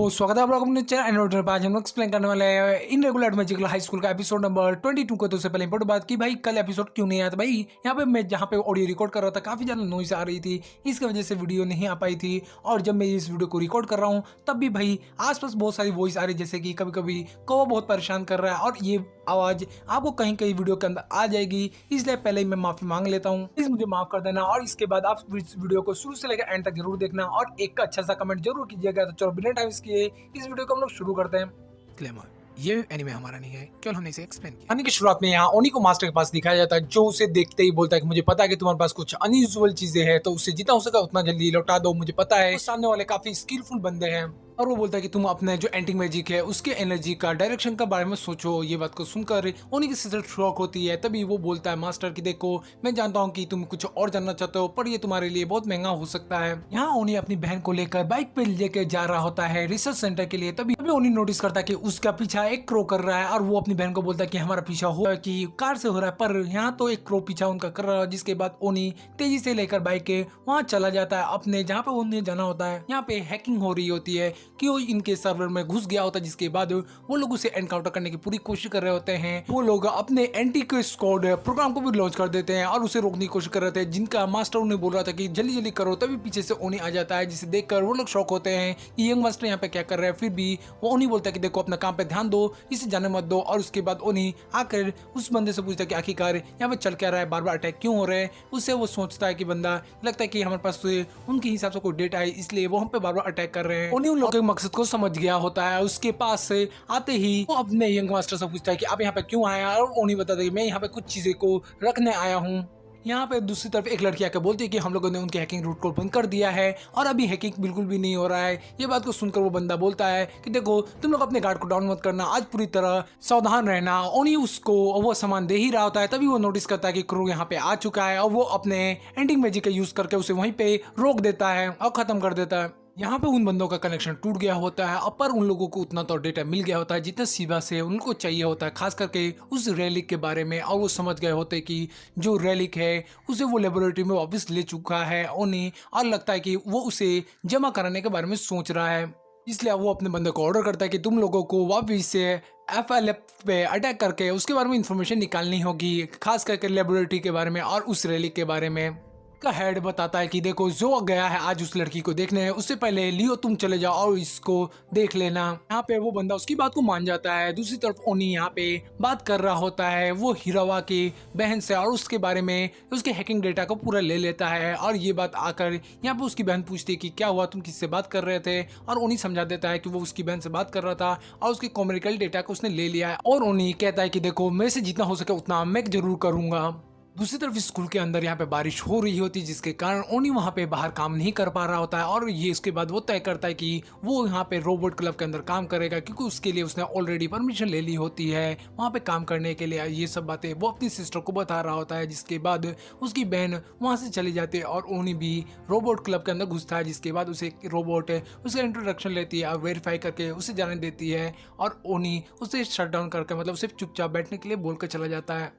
स्वागत है आप लोगों अपने चैनल एनोटर पर। आज हम लोग एक्सप्लेन करने वाले हैं in regular magical high school का एपिसोड नंबर 22 को। तो उससे पहले इंपॉर्टेंट बात कि भाई कल एपिसोड क्यों नहीं आया था। भाई यहाँ पे मैं जहाँ पे ऑडियो रिकॉर्ड कर रहा था काफी ज्यादा नॉइस आ रही थी, इसकी वजह से वीडियो नहीं आ पाई थी। और जब मैं इस वीडियो को रिकॉर्ड कर रहा हूँ तब भी भाई आसपास बहुत सारी वॉइस आ रही है, जैसे कि कभी कभी कौवा बहुत परेशान कर रहा है और ये आवाज आपको कहीं कहीं वीडियो के अंदर आ जाएगी, इसलिए पहले ही मैं माफी मांग लेता हूँ। प्लीज मुझे माफ कर देना और इसके बाद आप इस वीडियो को शुरू से लेकर एंड तक जरूर देखना और एक अच्छा सा कमेंट जरूर कीजिएगा। तो चलो बिना टाइम किए इस वीडियो को हम लोग शुरू करते हैं। Disclaimer, ये एनीमे हमारा नहीं है, केवल हमने इसे एक्सप्लेन किया। कहानी की शुरुआत में यहाँ ओनी को मास्टर के पास दिखाया जाता है, जो उसे देखते ही बोलता है कि मुझे पता है कि तुम्हारे पास कुछ अनयूजुअल चीजें हैं, तो उससे जितना हो सका उतना जल्दी लौटा दो। मुझे पता है सामने वाले काफी स्किलफुल बंदे हैं। और वो बोलता है कि तुम अपने जो एंटी मैजिक है उसके एनर्जी का डायरेक्शन का बारे में सोचो। ये बात को सुनकर ओनी की सिस्टर शॉक होती है। तभी वो बोलता है मास्टर की देखो मैं जानता हूँ कि तुम कुछ और जानना चाहते हो, पर ये तुम्हारे लिए बहुत महंगा हो सकता है। यहाँ ओनी अपनी बहन को लेकर बाइक पे लेकर जा रहा होता है रिसर्च सेंटर के लिए। तभी ओनी नोटिस करता है कि उसका पीछा एक क्रो कर रहा है और वो अपनी बहन को बोलता है कि हमारा पीछा हो कि कार से हो रहा है, पर यहाँ तो एक क्रो पीछा उनका कर रहा है। जिसके बाद ओनी तेजी से लेकर बाइक के वहाँ चला जाता है अपने जहाँ पे उन्हें जाना होता है। यहाँ पे हैकिंग हो रही होती है कि वो इनके सर्वर में घुस गया होता है, जिसके बाद वो लोग उसे एनकाउंटर करने की पूरी कोशिश कर रहे होते हैं। वो लोग अपने एंटी स्क्वाड प्रोग्राम को भी लॉन्च कर देते हैं और उसे रोकने की कोशिश कर रहे थे, जिनका मास्टर उन्हें बोल रहा था कि जल्दी जल्दी करो। तभी पीछे से ओनी आ जाता है, जिसे देखकर वो लोग शॉक होते हैं कि यंग मास्टर यहाँ पे क्या कर रहे हैं। फिर भी वो ओनी बोलता है कि देखो अपना काम पे ध्यान दो, इसे जाने मत दो। और उसके बाद ओनी आकर उस बंदे से पूछता है कि आखिरकार यहाँ पे चल क्या रहा है, बार बार अटैक क्यों हो रहे हैं। उससे वो सोचता है कि बंदा लगता है कि हमारे पास उनके हिसाब से कोई डेटा है, इसलिए वो हम पे बार बार अटैक कर रहे हैं। ओनी उन लोगों के मकसद को समझ गया होता है। उसके पास से आते ही वो अपने यंग मास्टर से पूछता है कि आप यहाँ पे क्यों आए, और ओनी बताता है कि मैं यहाँ पे कुछ चीजें को रखने आया हूँ। यहाँ पे दूसरी तरफ एक लड़की आकर बोलती है कि हम लोगों ने उनके हैकिंग रूट को बंद कर दिया है और अभी हैकिंग बिल्कुल भी नहीं हो रहा है। ये बात को सुनकर वो बंदा बोलता है कि देखो तुम लोग अपने गार्ड को डाउन मत करना, आज पूरी तरह सावधान रहना। ओनी उसको वो सामान दे ही रहा होता है, तभी वो नोटिस करता है कि क्रू यहाँ पे आ चुका है और वो अपने एंटिंग मैजिक का यूज करके उसे वहीं पे रोक देता है और खत्म कर देता है। यहाँ पे उन बंदों का कनेक्शन टूट गया होता है, पर उन लोगों को उतना तो डेटा मिल गया होता है जितना सीबा से उनको चाहिए होता है, खास करके उस रेलिक के बारे में। और वो समझ गए होते कि जो रेलिक है उसे वो लेबोरेटरी में वापस ले चुका है उन्हें, और लगता है कि वो उसे जमा कराने के बारे में सोच रहा है। इसलिए वो अपने बंदे को ऑर्डर करता है कि तुम लोगों को वापस से FLF पे अटैक करके उसके बारे में इंफॉर्मेशन निकालनी होगी, खास करके लेबोरेटरी के बारे में और उस रेलिक के बारे में। का हेड बताता है कि देखो जो गया है आज उस लड़की को देखने है, उससे पहले लियो तुम चले जाओ और इसको देख लेना। यहाँ पे वो बंदा उसकी बात को मान जाता है। दूसरी तरफ ओनी यहाँ पे बात कर रहा होता है वो हिरावा की बहन से, और उसके बारे में उसके हैकिंग डेटा को पूरा ले लेता है। और ये बात आकर यहाँ पे उसकी बहन पूछती है कि क्या हुआ, तुम किससे बात कर रहे थे। और ओनी समझा देता है कि वो उसकी बहन से बात कर रहा था और उसके कॉमर्शियल डेटा को उसने ले लिया है। और ओनी कहता है कि देखो मेरे से जितना हो सके उतना मैं जरूर करूंगा। दूसरी तरफ स्कूल के अंदर यहाँ पे बारिश हो रही होती है, जिसके कारण ओनी वहाँ पे बाहर काम नहीं कर पा रहा होता है। और ये इसके बाद वो तय करता है कि वो यहाँ पे रोबोट क्लब के अंदर काम करेगा, क्योंकि उसके लिए उसने ऑलरेडी परमिशन ले ली होती है वहाँ पे काम करने के लिए। ये सब बातें वो अपनी सिस्टर को बता रहा होता है, जिसके बाद उसकी बहन वहाँ से चली जाती है और ओनी भी रोबोट क्लब के अंदर घुसता है। जिसके बाद उसे रोबोट उसका इंट्रोडक्शन लेती है और वेरीफाई करके उसे जाने देती है, और ओनी उसे शट डाउन करके मतलब उसे चुपचाप बैठने के लिए बोल कर चला जाता है।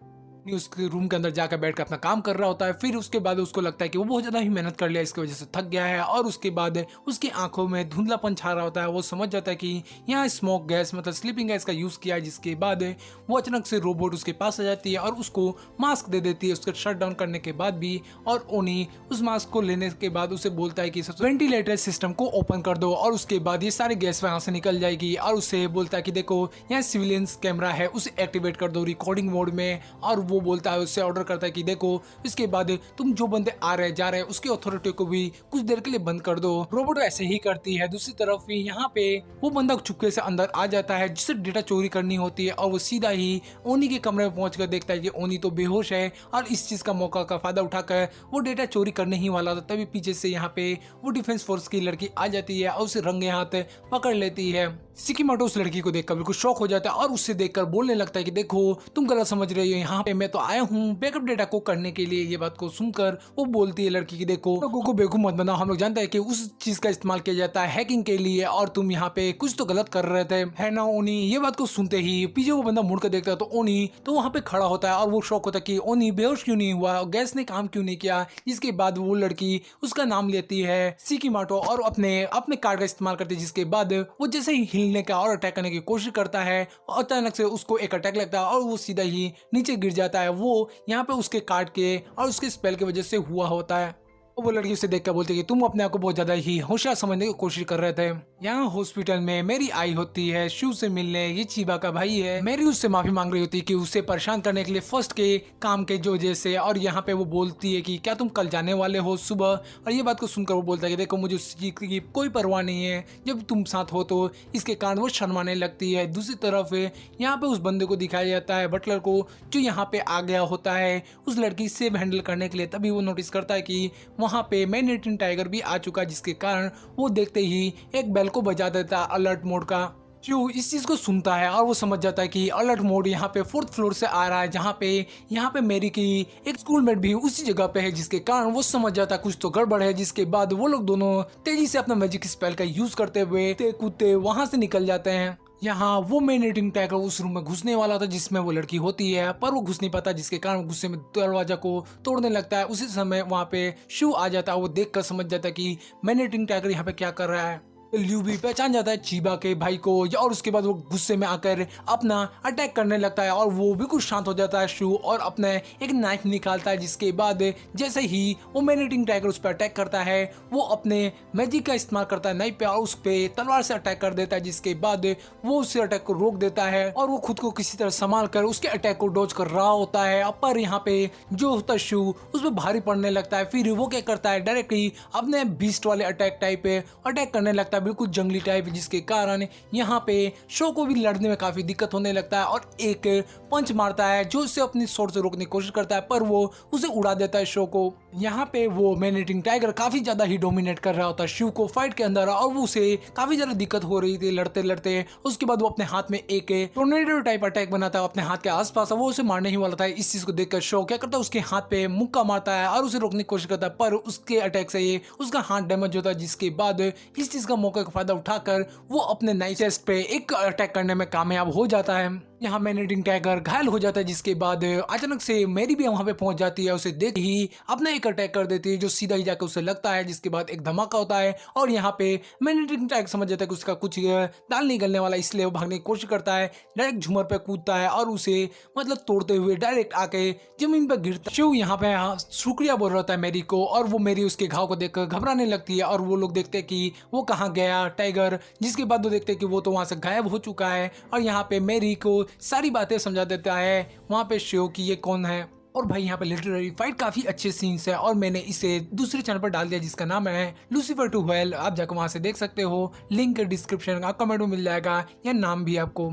उसके रूम के अंदर जाकर बैठकर अपना काम कर रहा होता है। फिर उसके बाद उसको लगता है कि वो बहुत ज्यादा ही मेहनत कर लिया, इसकी वजह से थक गया है। और उसके बाद उसकी आंखों में धुंधलापन छा रहा होता है। वो समझ जाता है कि यहाँ स्मोक गैस मतलब स्लीपिंग गैस का यूज किया है। जिसके बाद वो अचानक से रोबोट उसके पास आ जाती है और उसको मास्क दे देती है उसके शट डाउन करने के बाद भी। और ओनी उस मास्क को लेने के बाद उसे बोलता है कि वेंटिलेटर सिस्टम को ओपन कर दो, और उसके बाद ये सारी गैस वहां से निकल जाएगी। और उसे बोलता है कि देखो यहाँ सिविलियंस कैमरा है, उसे एक्टिवेट कर दो रिकॉर्डिंग मोड में। और वो बोलता है उससे ऑर्डर करता है कि देखो इसके बाद तुम जो बंदे आ रहे जा रहे हैं उसकी अथॉरिटी को भी कुछ देर के लिए बंद कर दो। रोबोट ऐसे ही करती है। दूसरी तरफ यहाँ पे वो बंदा चुपके से अंदर आ जाता है जिससे डेटा चोरी करनी होती है, और वो सीधा ही ओनी के कमरे में पहुंचकर देखता है कि ओनी तो बेहोश है। और इस चीज का मौका का फायदा उठाकर वो डेटा चोरी करने ही वाला था। तभी पीछे से यहाँ पे वो डिफेंस फोर्स की लड़की आ जाती है और उसे रंगे हाथ पकड़ लेती है। सिकिमोटो उस लड़की को देखकर बिल्कुल शॉक हो जाता है और उससे देखकर बोलने लगता है कि देखो तुम गलत समझ रही हो, यहाँ पे मैं तो आया हूँ बैकअप डेटा को करने के लिए। ये बात को सुनकर वो बोलती है लड़की की देखो लोगों को बेवकूफ मत बनाओ, हम लोग जानते हैं कि उस चीज का इस्तेमाल किया जाता है हैकिंग के लिए और तुम यहाँ पे कुछ तो गलत कर रहे थे, है ना ओनी। ये बात को सुनते ही पीछे वो बंदा मुड़ कर देखता है तो ओनी तो वहाँ पे खड़ा होता है और वो शौक होता है कि ओनी बेहोश क्यों नहीं हुआ, गैस ने काम क्यों नहीं किया। इसके बाद वो लड़की उसका नाम लेती है सिकिमोटो और अपने अपने कार्ड का इस्तेमाल करती है, जिसके बाद वो जैसे ही हिलने का और अटैक करने की कोशिश करता है और अचानक से उसको एक अटैक लगता है और वो सीधा ही नीचे गिर जाता है। वो यहाँ पे उसके कार्ड के और उसके स्पेल की वजह से हुआ होता है। वो लड़की उसे देखकर बोलती है कि तुम अपने आप को बहुत ज्यादा ही होशियार समझने की कोशिश कर रहे थे। यहाँ हॉस्पिटल में मेरी आई होती है शिव से मिलने, ये चीबा का भाई है। मेरी उससे माफी मांग रही होती है कि उसे परेशान करने के लिए फर्स्ट के काम के जो जैसे, और यहाँ पे वो बोलती है कि क्या तुम कल जाने वाले हो सुबह। और ये बात को सुनकर वो बोलता है कि देखो मुझे उस चीज की कोई परवाह नहीं है, जब तुम साथ हो तो इसके कारण वो शर्माने लगती है। दूसरी तरफ यहाँ पे उस बंदे को दिखाया जाता है बटलर को, जो यहाँ पे आ गया होता है उस लड़की से हैंडल करने के लिए। तभी वो नोटिस करता है कि वहाँ पे मैनहट्टन टाइगर भी आ चुका, जिसके कारण वो देखते ही एक बेल को बजा देता अलर्ट मोड का। शिव इस चीज को सुनता है और वो समझ जाता है कि अलर्ट मोड यहाँ पे 4th फ्लोर से आ रहा है, जहाँ पे मेरी की एक स्कूलमेट भी उसी जगह पे है, जिसके कारण वो समझ जाता है कुछ तो गड़बड़ है। जिसके बाद वो लोग दोनों तेजी से अपना मैजिक स्पेल का यूज करते हुए कूदते वहां से निकल जाते हैं। यहाँ वो मैनहट्टन टाइगर उस रूम में घुसने वाला था जिसमें वो लड़की होती है, पर वो घुस नहीं पाता, जिसके कारण गुस्से में दरवाजा को तोड़ने लगता है। उसी समय वहाँ पे शिव आ जाता है। वो देखकर समझ जाता है कि मैनहट्टन टाइगर यहाँ पे क्या कर रहा है। ल्यू भी पहचान जाता है चीबा के भाई को, और उसके बाद वो गुस्से में आकर अपना अटैक करने लगता है और वो बिल्कुल शांत हो जाता है शिव और अपने एक नाइफ निकालता है। जिसके बाद जैसे ही वो मैनहट्टन टाइगर उस पर अटैक करता है, वो अपने मैजिक का इस्तेमाल करता है नाइफ पे और उस पे तलवार से अटैक कर देता है। जिसके बाद वो उससे अटैक को रोक देता है और वो खुद को किसी तरह संभाल कर उसके अटैक को डॉज कर रहा होता है। पर यहाँ पे जो होता है शिव उस पर भारी पड़ने लगता है। फिर वो क्या करता है, डायरेक्टली अपने बीस्ट वाले अटैक टाइप पे अटैक करने लगता है, बिल्कुल जंगली टाइप, जिसके कारण यहाँ पे शो को भी लड़ने में काफी दिक्कत होने लगता है और एक पंच मारता है जो उसे अपनी शॉट से रोकने की कोशिश करता है, पर वो उसे उड़ा देता है शो को। यहाँ पे वो मैनहट्टन टाइगर काफी ज्यादा ही डोमिनेट कर रहा होता है शिव को फाइट के अंदर और वो उसे काफी ज्यादा दिक्कत हो रही थी लड़ते लड़ते। उसके बाद वो अपने हाथ में एक टोर्नेडो टाइप अटैक बनाता है अपने हाथ के आसपास, वो उसे मारने ही वाला था। इस चीज को देखकर शो क्या करता है, उसके हाथ पे मुक्का मारता है और उसे रोकने की कोशिश करता है, पर उसके अटैक से ये उसका हाथ डैमेज होता है। जिसके बाद इस चीज का मौके का फायदा उठाकर वो अपने नाइफ चेस्ट पे एक अटैक करने में कामयाब हो जाता है। यहाँ मैनहट्टन टाइगर घायल हो जाता है, जिसके बाद अचानक से मेरी भी वहां पे पहुंच जाती है। उसे देख ही अपना एक अटैक कर देती है जो सीधा ही जाकर उसे लगता है। जिसके बाद एक धमाका होता है और यहाँ पे मैनहट्टन टाइगर समझ जाता है कि उसका कुछ दाल निकलने वाला, इसलिए वो भागने की कोशिश करता है, डायरेक्ट झूमर पे कूदता है और उसे मतलब तोड़ते हुए डायरेक्ट आके जमीन पर गिरता है। शिव यहाँ पे शुक्रिया बोल रहा था मेरी को, और वो मेरी उसके घाव को देखकर घबराने लगती है और वो लोग देखते हैं कि वो कहाँ गया टाइगर। जिसके बाद वो देखते हैं कि वो तो वहां से गायब हो चुका है और यहाँ पे मेरी को सारी बातें समझा देता है वहां पे शिव की ये कौन है। और भाई यहाँ पे लिटरेरी फाइट काफी अच्छे सीन्स है और मैंने इसे दूसरे चैनल पर डाल दिया जिसका नाम है लूसीफर टू हेल, आप जाकर वहां से देख सकते हो, लिंक डिस्क्रिप्शन का कमेंट में मिल जाएगा, या नाम भी आपको।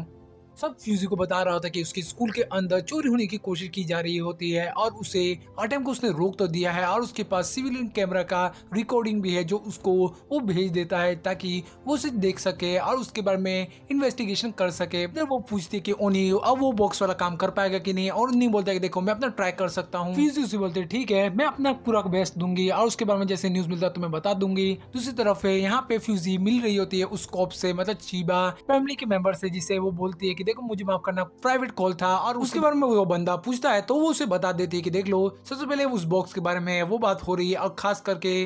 सब फ्यूजी को बता रहा था कि उसके स्कूल के अंदर चोरी होने की कोशिश की जा रही होती है और उसे अटेम्प्ट को उसने रोक तो दिया है और उसके पास सिविलियन कैमरा का रिकॉर्डिंग भी है जो उसको वो भेज देता है ताकि वो उसे देख सके और उसके बारे में इन्वेस्टिगेशन कर सके। फिर वो पूछती कि ओनी अब वो बॉक्स वाला काम कर पाएगा कि नहीं, और उन्हीं बोलता है कि देखो मैं अपना ट्राई कर सकता हूँ। फ्यूजी उसे बोलते ठीक है मैं अपना पूरा बेस्ट दूंगी और उसके बारे में जैसे न्यूज मिलता है तो मैं बता दूंगी। दूसरी तरफ यहाँ पे फ्यूजी मिल रही होती है उस कॉप से, मतलब चीबा फैमिली के मेंबर से, जिसे वो बोलती है कि देखो मुझे माफ करना प्राइवेट कॉल था, और उसके बारे में वो बंदा पूछता है तो वो उसे बता देती है कि देख लो सबसे पहले उस बॉक्स के बारे में वो बात हो रही है और खास करके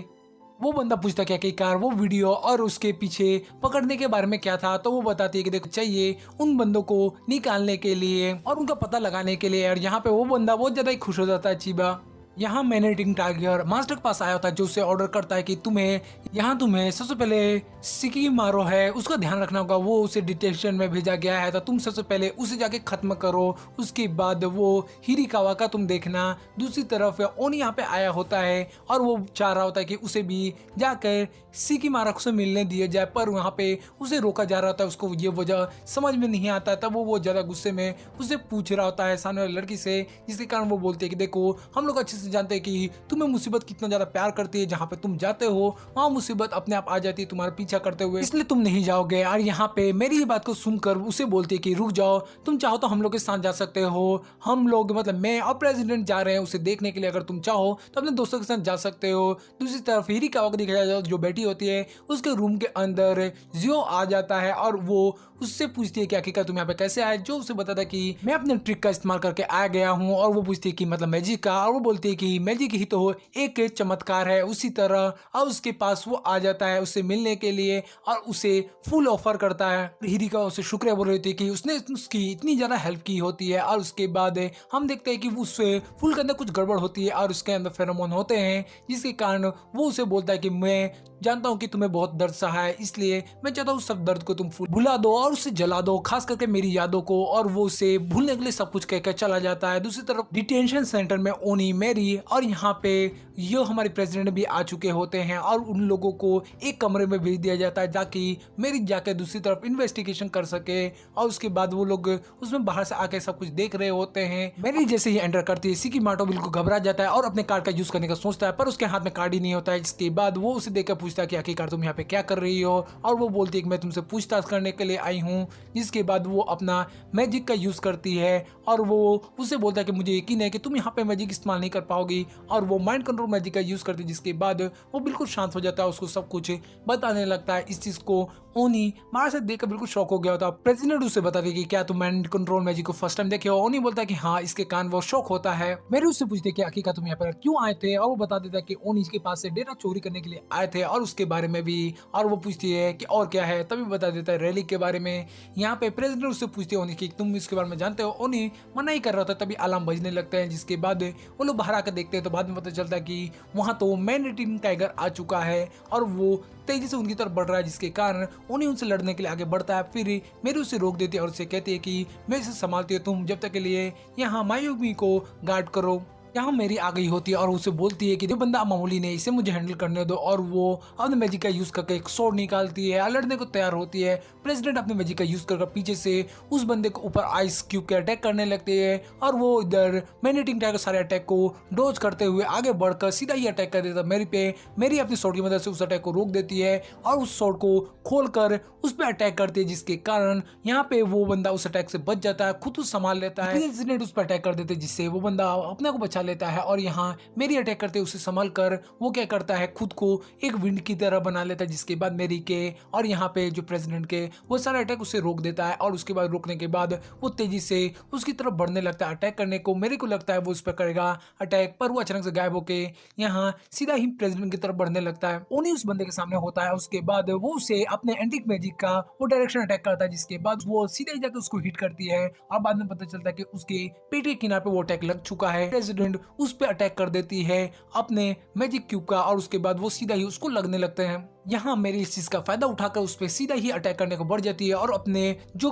वो बंदा पूछता क्या कि कार वो वीडियो और उसके पीछे पकड़ने के बारे में क्या था, तो वो बताती है कि देखो चाहिए उन बंदों को निकालने के लिए और उनका पता लगाने के लिए। और यहाँ पे वो बंदा बहुत ज्यादा ही खुश हो जाता है चीबा। यहाँ मैनहट्टन टाइगर मास्टर के पास आया होता है जो उसे ऑर्डर करता है कि तुम्हें सबसे पहले सिकिमारो है उसका ध्यान रखना होगा, वो उसे डिटेक्शन में भेजा गया है तो तुम सबसे पहले उसे जाके खत्म करो, उसके बाद वो हिरिकावा का तुम देखना। दूसरी तरफ ओनी यहाँ पे आया होता है और वो चाह रहा होता है कि उसे भी जाकर सिकिमारो से मिलने दिया जाए, पर वहाँ पे उसे रोका जा रहा होता है, उसको ये वजह समझ में नहीं आता। तब वो ज्यादा गुस्से में उसे पूछ रहा होता है सामने वाली लड़की से, जिसके कारण वो बोलते है कि देखो हम लोग अच्छे से जानते हैं कि तुम्हें मुसीबत कितना ज्यादा प्यार करती है, जहाँ पे तुम जाते हो वहाँ मुसीबत अपने आप आ जाती है तुम्हारा पीछा करते हुए, इसलिए तुम नहीं जाओगे। और यहाँ पे मेरी ये बात को सुनकर उसे बोलती है कि रुक जाओ, तुम चाहो तो हम लोग के साथ जा सकते हो, हम लोग मतलब मैं और प्रेसिडेंट जा रहे हैं उसे देखने के लिए, अगर तुम चाहो तो अपने दोस्तों के साथ जा सकते हो। दूसरी तरफ हीरी का वक्त दिखाया जाए जो बैठी होती है उसके रूम के अंदर जियो आ जाता है और वो उससे पूछती है कि आखिरकार तुम यहाँ पे कैसे आए। जो उसे बताता है कि मैं अपने ट्रिक का इस्तेमाल करके आ गया हूँ, और वो पूछती है कि मतलब मैजिक का, और वो बोलती है कि मैजिक ही तो एक चमत्कार है उसी तरह। और उसके पास वो आ जाता है उससे मिलने के लिए और उसे फुल ऑफर करता है। हीरी का उसे शुक्रिया बोल रही थी कि उसने उसकी इतनी ज्यादा हेल्प की होती है। और उसके बाद हम देखते हैं कि उससे फूल के अंदर कुछ गड़बड़ होती है और उसके अंदर फेरोमोन होते हैं, जिसके कारण वो उसे बोलता है कि मैं जानता हूँ कि तुम्हें बहुत दर्द सहा है, इसलिए मैं चाहता हूँ सब दर्द को तुम भुला दो और उसे जला दो, खास करके मेरी यादों को। और वो उसे भूलने के लिए सब कुछ कहकर चला जाता है। दूसरी तरफ डिटेंशन सेंटर में ओनी, मैरी और यहाँ पे ये हमारे प्रेसिडेंट भी आ चुके होते हैं और उन लोगों को एक कमरे में भेज दिया जाता है ताकि मैरी जाके दूसरी तरफ इन्वेस्टिगेशन कर सके। और उसके बाद वो लोग उसमें बाहर से आके सब कुछ देख रहे होते हैं। मैरी जैसे ही एंटर करती है सिकीमोटो बिल्कुल घबरा जाता है और अपने कार्ड का यूज करने का सोचता है, पर उसके हाथ में कार्ड ही नहीं होता है। इसके बाद वो उसे देखकर पूछता है कि आखिरकार तुम यहाँ पे क्या कर रही हो, और वो बोलती है कि मैं तुमसे पूछताछ करने के लिए आई हूँ। जिसके बाद वो अपना मैजिक का यूज करती है और वो उसे बोलता है कि मुझे यकीन है कि तुम यहाँ पे मैजिक इस्तेमाल नहीं कर पाओगी, और वो माइंड कंट्रोल मैजिक का यूज करती है। जिसके बाद वो बिल्कुल शांत हो जाता है, उसको सब कुछ बताने लगता है। इस चीज को ओनी मारा से देखकर बिल्कुल शॉक हो गया होता है। प्रेसिडेंट उसे बताते हैं कि क्या तुम माइंड कंट्रोल मैजिक को फर्स्ट टाइम देखे हो। ओनी बोलता है कि हाँ, इसके कान वो शॉक होता है। मेरे उससे पूछते हैं कि आखिरकार तुम यहाँ पर क्यों आए थे, और वो बता देता है कि ओनी के पास से डेटा चोरी करने के लिए आए थे और उसके बारे में भी। और वो पूछती है कि और क्या है, तभी बता देता है रैली के बारे में। यहाँ पे प्रेसिडेंट उससे पूछते हैं ओनी कि तुम इसके बारे में जानते हो। ओनी मना ही कर रहा था, तभी अलार्म बजने लगते हैं। जिसके बाद वो लोग बाहर आकर देखते हैं तो बाद में पता चलता है कि वहाँ तो मैन रिटिंग टाइगर आ चुका है और वो तेजी से उनकी तरफ बढ़ रहा है, जिसके कारण उन्हें उनसे लड़ने के लिए आगे बढ़ता है। फिर मेरी उसे रोक देती है और उसे कहती है कि मैं इसे संभालती हूँ, तुम जब तक के लिए यहाँ मायूमी को गार्ड करो। यहाँ मेरी आ गई होती है और उसे बोलती है कि ये बंदा मामूली नहीं, इसे मुझे हैंडल करने दो। और वो अपने मैजिक का यूज करके एक स्वॉर्ड निकालती है, लड़ने को तैयार होती है। प्रेसिडेंट अपने मैजिक का यूज करके पीछे से उस बंदे के ऊपर आइस क्यूब के अटैक करने लगते हैं और वो इधर मैनेटिंग टाइगर सारे अटैक को डोज करते हुए आगे बढ़कर सीधा ही अटैक कर देता मेरी पे। मेरी अपनी स्वॉर्ड की मदद से उस अटैक को रोक देती है और उस स्वॉर्ड को खोलकर उस पर अटैक करती है, जिसके कारण यहाँ पे वो बंदा उस अटैक से बच जाता है, खुद संभाल लेता है। प्रेसिडेंट उस पर अटैक कर देते जिससे वो बंदा अपने को बचा लेता है। और यहाँ मेरी अटैक करते उसे संभाल कर वो क्या करता है, खुद को एक विंड की तरह बना लेता है। जिसके बाद मेरी के और यहाँ पे जो प्रेसिडेंट के वो सारा अटैक उसे रोक देता है। और उसके बाद रोकने के बाद वो तेजी से उसकी तरफ बढ़ने लगता है अटैक करने को। मेरे को लगता है वो उस पर करेगा अटैक, पर वो अचानक से गायब होके यहाँ सीधा ही प्रेसिडेंट की तरफ बढ़ने लगता है। उन्हीं उस बंदे के सामने होता है। उसके बाद वो उसे अपने एंटिक मैजिक का वो डायरेक्शन अटैक करता है, जिसके बाद वो सीधा ही जाकर उसको हिट करती है और बाद में पता चलता है कि उसके पेट के किनारे पे वो अटैक लग चुका है। प्रेसिडेंट उस पे अटैक कर देती है अपने मैजिक क्यूब का और उसके बाद वो सीधा ही उसको लगने लगते हैं। यहाँ मेरी इस चीज का फायदा उठाकर उस पर सीधा ही अटैक करने को बढ़ जाती है और अपने जो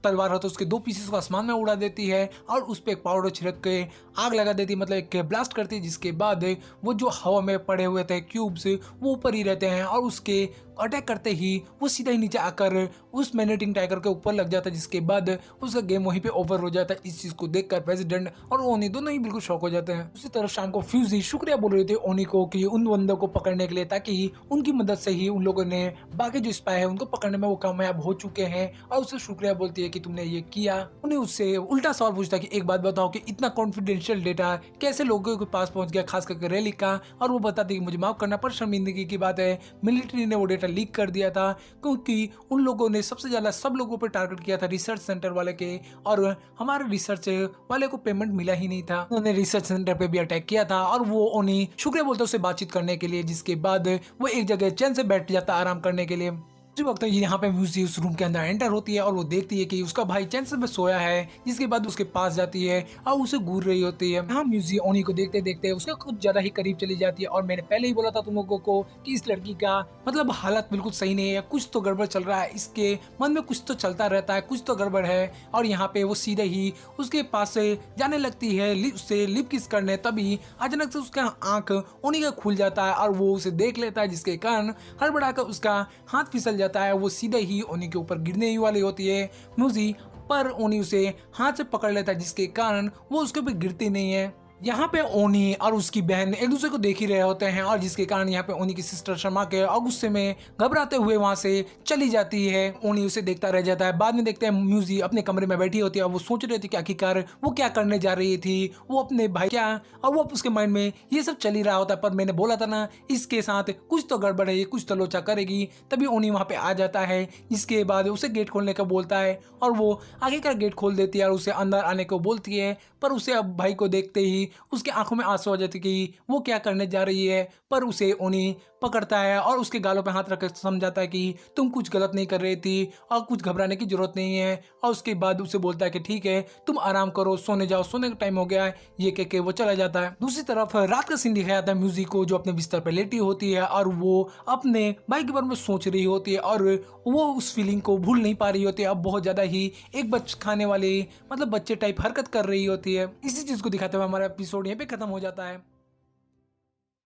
तलवार होता है उसके 2 पीसेस को आसमान में उड़ा देती है और उस पर एक पाउडर छिड़क के आग लगा देती है, मतलब एक ब्लास्ट करती है। जिसके बाद वो जो हवा में पड़े हुए थे क्यूब्स वो ऊपर ही रहते हैं और उसके अटैक करते ही वो सीधा ही नीचे आकर उस मैनेटिंग टाइगर के ऊपर लग जाता है, जिसके बाद उसका गेम वहीं पे ओवर हो जाता है। इस चीज को देखकर प्रेसिडेंट और ओनी दोनों ही बिल्कुल शॉक हो जाते हैं। उसी तरह शाम को फ्यूजी शुक्रिया बोल रहे थे ओनी को कि उन बंदों को पकड़ने के लिए, ताकि उनकी मदद से ही उन लोगों ने बाकी जो स्पाई है उनको पकड़ने में वो कामयाब हो चुके हैं। और उससे शुक्रिया बोलती है कि तुमने ये किया। उन्हें उससे उल्टा सवाल पूछता है कि एक बात बताओ कि इतना कॉन्फिडेंशियल डेटा कैसे लोगों के पास पहुंच गया, खास करके रैली का। और वो बताती है कि मुझे माफ करना पर शर्मिंदगी की बात है, मिलिट्री ने वो डेटा लीक कर दिया था, क्योंकि उन लोगों ने सबसे ज्यादा सब लोगों पर टारगेट किया था रिसर्च सेंटर वाले के, और हमारे रिसर्च वाले को पेमेंट मिला ही नहीं था। उन्होंने रिसर्च सेंटर पे भी अटैक किया था और वो उन्हें शुक्रिया बोलते उससे बातचीत करने के लिए। जिसके बाद वो एक जगह चैन से बैठ जाता आराम करने के लिए। उसी वक्त यहाँ पे म्यूजी उस रूम के अंदर एंटर होती है और वो देखती है कि उसका भाई चैन से सोया है। जिसके बाद उसके पास जाती है और उसे घूर रही होती है। यहाँ म्यूजी ओनी को देखते देखते उसके कुछ ज्यादा ही करीब चली जाती है। और मैंने पहले ही बोला था तुम लोगों को कि इस लड़की का मतलब हालत बिल्कुल सही नहीं है, कुछ तो गड़बड़ चल रहा है, इसके मन में कुछ तो चलता रहता है, कुछ तो गड़बड़ है। और यहाँ पे वो सीधे ही उसके पास से जाने लगती है उससे लिप किस करने, तभी अचानक से उसका आंख ओनी का खुल जाता है और वो उसे देख लेता है, जिसके कारण हड़बड़ाकर उसका हाथ फिसल जाता है। वो सीधे ही ओनी के ऊपर गिरने ही वाली होती है म्यूजी, पर ओनी उसे हाथ से पकड़ लेता है, जिसके कारण वो उसके ऊपर गिरती नहीं है। यहाँ पे ओनी और उसकी बहन एक दूसरे को देख ही रहे होते हैं और जिसके कारण यहाँ पे ओनी की सिस्टर शर्मा के और गुस्से में घबराते हुए वहां से चली जाती है। ओनी उसे देखता रह जाता है। बाद में देखते हैं म्यूजी अपने कमरे में बैठी होती है और वो सोच रही थी कि आखिरकार वो क्या करने जा रही थी, वो अपने भाई क्या, और वो उसके माइंड में ये सब चल ही रहा होता है। पर मैंने बोला था ना इसके साथ कुछ तो गड़बड़ है, ये कुछ तो लोचा करेगी। तभी ओनी वहां पे आ जाता है, जिसके बाद उसे गेट खोलने का बोलता है और वो आखिरकार गेट खोल देती है और उसे अंदर आने को बोलती है। पर उसे अब भाई को देखते ही उसके आंखों में आंसू आ जाते कि वो क्या करने जा रही है। पर उसे ओनी पकड़ता है और उसके गालों पे हाथ रखकर समझाता है कि तुम कुछ गलत नहीं कर रही थी और कुछ घबराने की जरूरत नहीं है। और उसके बाद उसे बोलता है कि ठीक है तुम आराम करो, सोने जाओ, सोने का टाइम हो गया है। ये कह के वो चला जाता है। दूसरी तरफ रात का सीन दिखाया जाता है म्यूजिक को, जो अपने बिस्तर पे लेटी होती है और वो अपने भाई के बारे में सोच रही होती है और वो उस फीलिंग को भूल नहीं पा रही होती है। अब बहुत ज्यादा ही एक बच खाने वाले मतलब बच्चे टाइप हरकत कर रही होती है। इसी चीज को दिखाते हुए हमारा एपिसोड यहाँ पे खत्म हो जाता है।